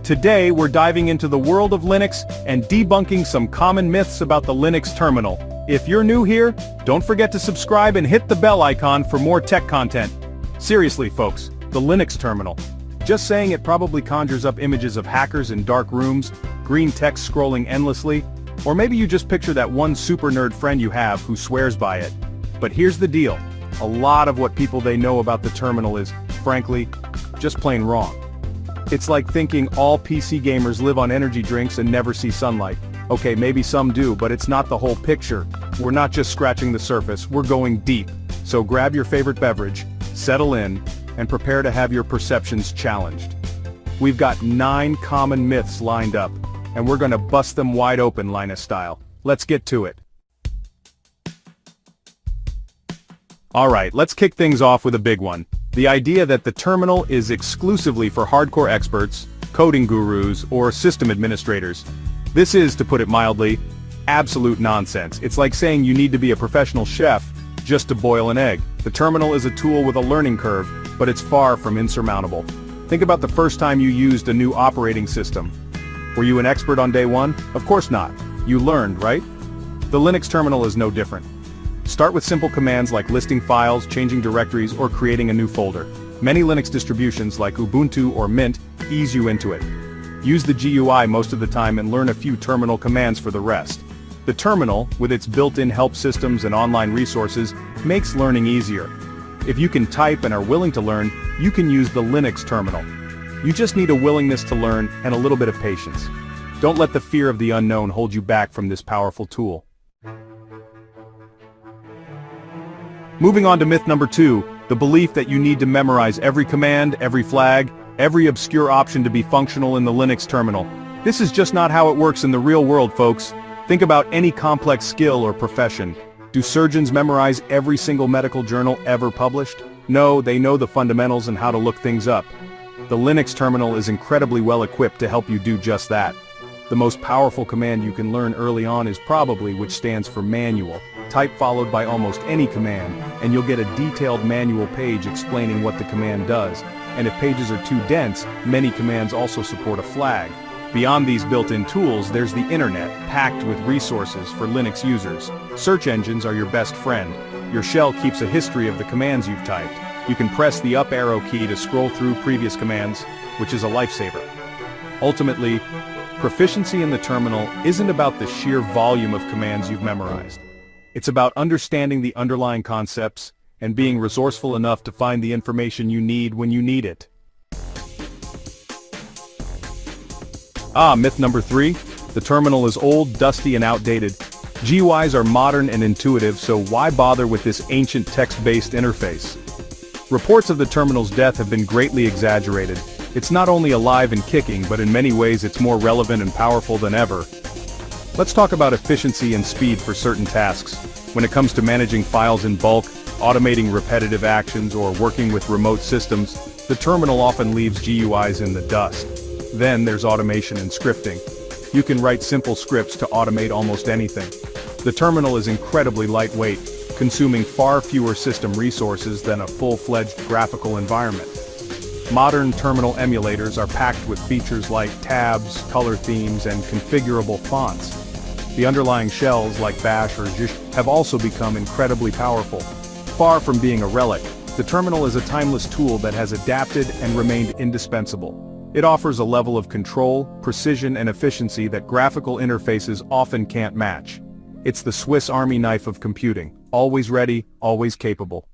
Today we're diving into the world of Linux and debunking some common myths about the Linux terminal. If you're new here, don't forget to subscribe and hit the bell icon for more tech content. Seriously folks, the Linux terminal. Just saying it probably conjures up images of hackers in dark rooms, green text scrolling endlessly, or maybe you just picture that one super nerd friend you have who swears by it. But here's the deal. A lot of what people they know about the terminal is, frankly, just plain wrong. It's like thinking all PC gamers live on energy drinks and never see sunlight. Okay, maybe some do, but it's not the whole picture. We're not just scratching the surface, we're going deep. So grab your favorite beverage, settle in, and prepare to have your perceptions challenged. We've got 9 common myths lined up, and we're gonna bust them wide open, Linus style. Let's get to it. Alright, let's kick things off with a big one. The idea that the terminal is exclusively for hardcore experts, coding gurus, or system administrators. This is, to put it mildly, absolute nonsense. It's like saying you need to be a professional chef just to boil an egg. The terminal is a tool with a learning curve, but it's far from insurmountable. Think about the first time you used a new operating system. Were you an expert on day one? Of course not. You learned, right? The Linux terminal is no different. Start with simple commands like listing files, changing directories, or creating a new folder. Many Linux distributions like Ubuntu or Mint ease you into it. Use the GUI most of the time and learn a few terminal commands for the rest. The terminal, with its built-in help systems and online resources, makes learning easier. If you can type and are willing to learn, you can use the Linux terminal. You just need a willingness to learn and a little bit of patience. Don't let the fear of the unknown hold you back from this powerful tool. Moving on to myth number 2, the belief that you need to memorize every command, every flag, every obscure option to be functional in the Linux terminal. This is just not how it works in the real world, folks. Think about any complex skill or profession. Do surgeons memorize every single medical journal ever published? No, they know the fundamentals and how to look things up. The Linux terminal is incredibly well equipped to help you do just that. The most powerful command you can learn early on is probably which stands for manual. Type followed by almost any command, and you'll get a detailed manual page explaining what the command does. And if pages are too dense, many commands also support a flag. Beyond these built-in tools, there's the internet, packed with resources for Linux users. Search engines are your best friend. Your shell keeps a history of the commands you've typed. You can press the up arrow key to scroll through previous commands, which is a lifesaver. Ultimately, proficiency in the terminal isn't about the sheer volume of commands you've memorized. It's about understanding the underlying concepts and being resourceful enough to find the information you need when you need it. Myth number 3. The terminal is old, dusty, and outdated. GUIs are modern and intuitive, so why bother with this ancient text-based interface? Reports of the terminal's death have been greatly exaggerated. It's not only alive and kicking, but in many ways it's more relevant and powerful than ever. Let's talk about efficiency and speed for certain tasks. When it comes to managing files in bulk, automating repetitive actions, or working with remote systems, the terminal often leaves GUIs in the dust. Then there's automation and scripting. You can write simple scripts to automate almost anything. The terminal is incredibly lightweight, consuming far fewer system resources than a full-fledged graphical environment. Modern terminal emulators are packed with features like tabs, color themes, and configurable fonts. The underlying shells like Bash or Zsh have also become incredibly powerful. Far from being a relic, the terminal is a timeless tool that has adapted and remained indispensable. It offers a level of control, precision, and efficiency that graphical interfaces often can't match. It's the Swiss Army knife of computing, always ready, always capable.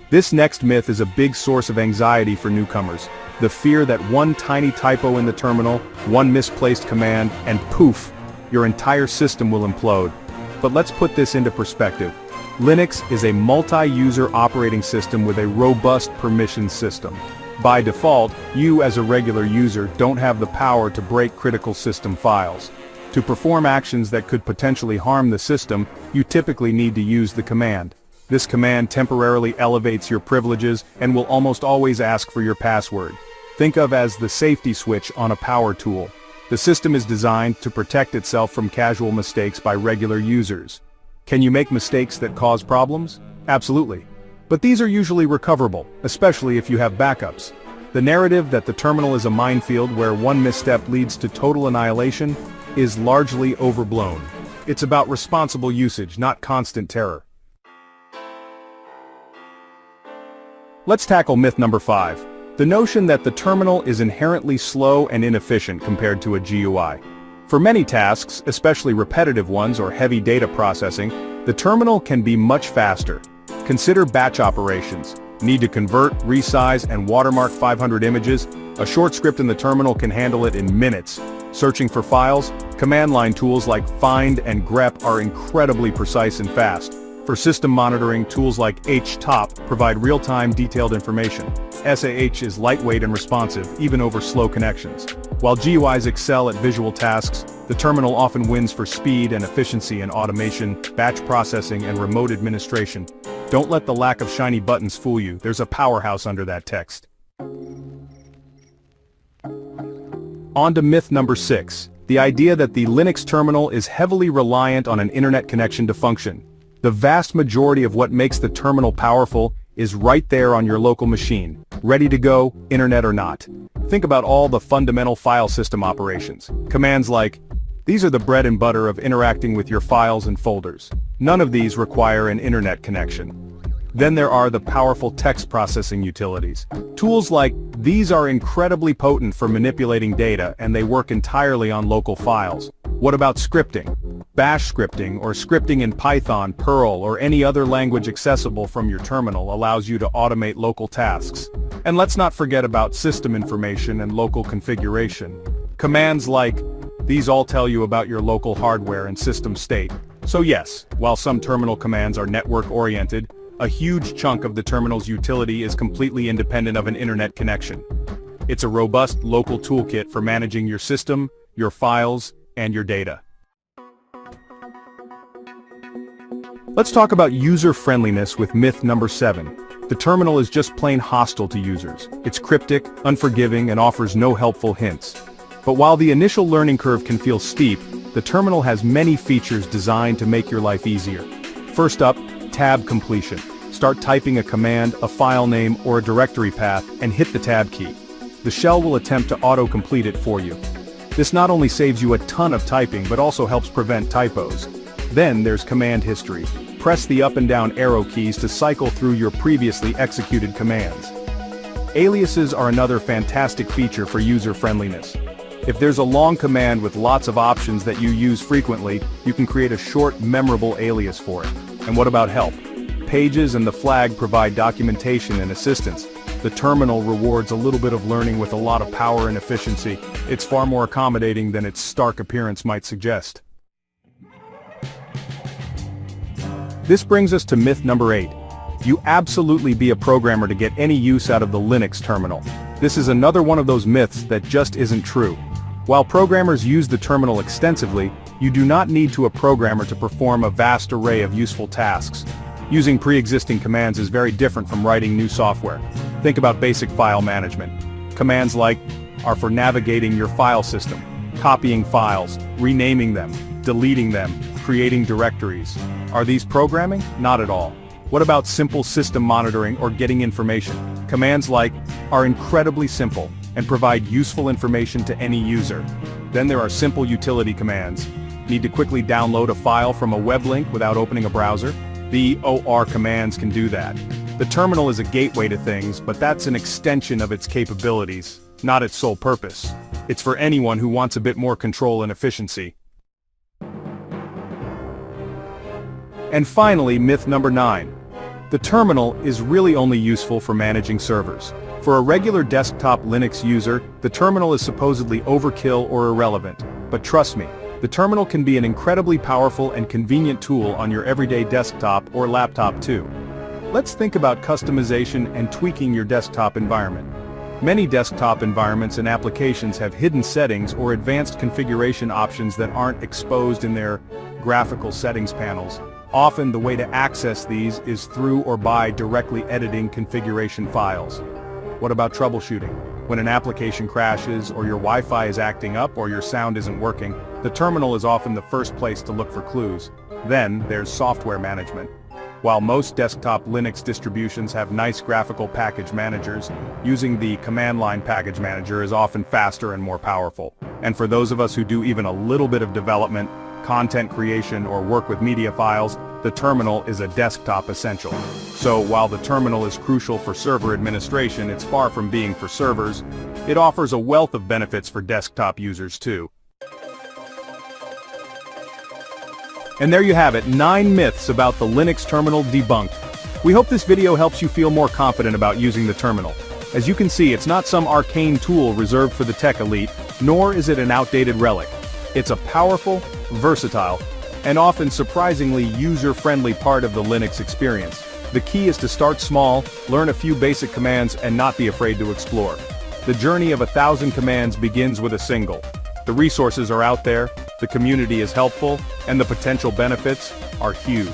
This next myth is a big source of anxiety for newcomers. The fear that one tiny typo in the terminal, one misplaced command, and poof, your entire system will implode. But let's put this into perspective. Linux is a multi-user operating system with a robust permission system. By default, you as a regular user don't have the power to break critical system files. To perform actions that could potentially harm the system, you typically need to use the command. This command temporarily elevates your privileges and will almost always ask for your password. Think of as the safety switch on a power tool. The system is designed to protect itself from casual mistakes by regular users. Can you make mistakes that cause problems? Absolutely. But these are usually recoverable, especially if you have backups. The narrative that the terminal is a minefield where one misstep leads to total annihilation is largely overblown. It's about responsible usage, not constant terror. Let's tackle myth number 5. The notion that the terminal is inherently slow and inefficient compared to a GUI. For many tasks, especially repetitive ones or heavy data processing, the terminal can be much faster. Consider batch operations. Need to convert, resize, and watermark 500 images? A short script in the terminal can handle it in minutes. Searching for files? Command line tools like find and grep are incredibly precise and fast. For system monitoring, tools like HTOP provide real-time detailed information. SAH is lightweight and responsive, even over slow connections. While GUIs excel at visual tasks, the terminal often wins for speed and efficiency in automation, batch processing, and remote administration. Don't let the lack of shiny buttons fool you. There's a powerhouse under that text. On to myth number 6. The idea that the Linux terminal is heavily reliant on an internet connection to function. The vast majority of what makes the terminal powerful is right there on your local machine, ready to go, internet or not. Think about all the fundamental file system operations. Commands like, these are the bread and butter of interacting with your files and folders. None of these require an internet connection. Then there are the powerful text processing utilities. Tools like these are incredibly potent for manipulating data, and they work entirely on local files. What about scripting? Bash scripting or scripting in Python, Perl, or any other language accessible from your terminal allows you to automate local tasks. And let's not forget about system information and local configuration. Commands like these all tell you about your local hardware and system state. So yes, while some terminal commands are network-oriented, a huge chunk of the terminal's utility is completely independent of an internet connection. It's a robust local toolkit for managing your system, your files, and your data. Let's talk about user-friendliness with myth number 7. The terminal is just plain hostile to users. It's cryptic, unforgiving, and offers no helpful hints. But while the initial learning curve can feel steep, the terminal has many features designed to make your life easier. First up, tab completion. Start typing a command, a file name, or a directory path, and hit the tab key. The shell will attempt to auto-complete it for you. This not only saves you a ton of typing, but also helps prevent typos. Then there's command history. Press the up and down arrow keys to cycle through your previously executed commands. Aliases are another fantastic feature for user-friendliness. If there's a long command with lots of options that you use frequently, you can create a short, memorable alias for it. And what about help? Pages and the flag provide documentation and assistance. The terminal rewards a little bit of learning with a lot of power and efficiency. It's far more accommodating than its stark appearance might suggest. This brings us to myth number 8. You absolutely be a programmer to get any use out of the Linux terminal. This is another one of those myths that just isn't true. While programmers use the terminal extensively, you do not need to a programmer to perform a vast array of useful tasks. Using pre-existing commands is very different from writing new software. Think about basic file management. Commands like are for navigating your file system, copying files, renaming them, deleting them, creating directories. Are these programming? Not at all. What about simple system monitoring or getting information? Commands like are incredibly simple and provide useful information to any user. Then there are simple utility commands. Need to quickly download a file from a web link without opening a browser? The OR commands can do that. The terminal is a gateway to things, but that's an extension of its capabilities, not its sole purpose. It's for anyone who wants a bit more control and efficiency. And finally, myth number 9. The terminal is really only useful for managing servers. For a regular desktop Linux user, the terminal is supposedly overkill or irrelevant. But trust me, the terminal can be an incredibly powerful and convenient tool on your everyday desktop or laptop too. Let's think about customization and tweaking your desktop environment. Many desktop environments and applications have hidden settings or advanced configuration options that aren't exposed in their graphical settings panels. Often the way to access these is through or by directly editing configuration files. What about troubleshooting? When an application crashes, or your Wi-Fi is acting up, or your sound isn't working, the terminal is often the first place to look for clues. Then there's software management. While most desktop Linux distributions have nice graphical package managers, using the command line package manager is often faster and more powerful. And for those of us who do even a little bit of development, content creation, or work with media files, the terminal is a desktop essential. So while the terminal is crucial for server administration, it's far from being for servers. It offers a wealth of benefits for desktop users too. And there you have it, 9 myths about the Linux terminal debunked. We hope this video helps you feel more confident about using the terminal. As you can see, it's not some arcane tool reserved for the tech elite, nor is it an outdated relic. It's a powerful, versatile, and often surprisingly user-friendly part of the Linux experience. The key is to start small, learn a few basic commands, and not be afraid to explore. The journey of 1,000 commands begins with a single. The resources are out there, the community is helpful, and the potential benefits are huge.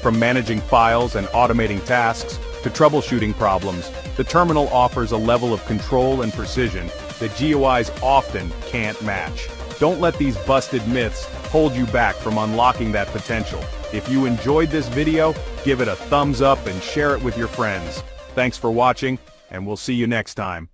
From managing files and automating tasks, to troubleshooting problems, the terminal offers a level of control and precision that GUIs often can't match. Don't let these busted myths hold you back from unlocking that potential. If you enjoyed this video, give it a thumbs up and share it with your friends. Thanks for watching, and we'll see you next time.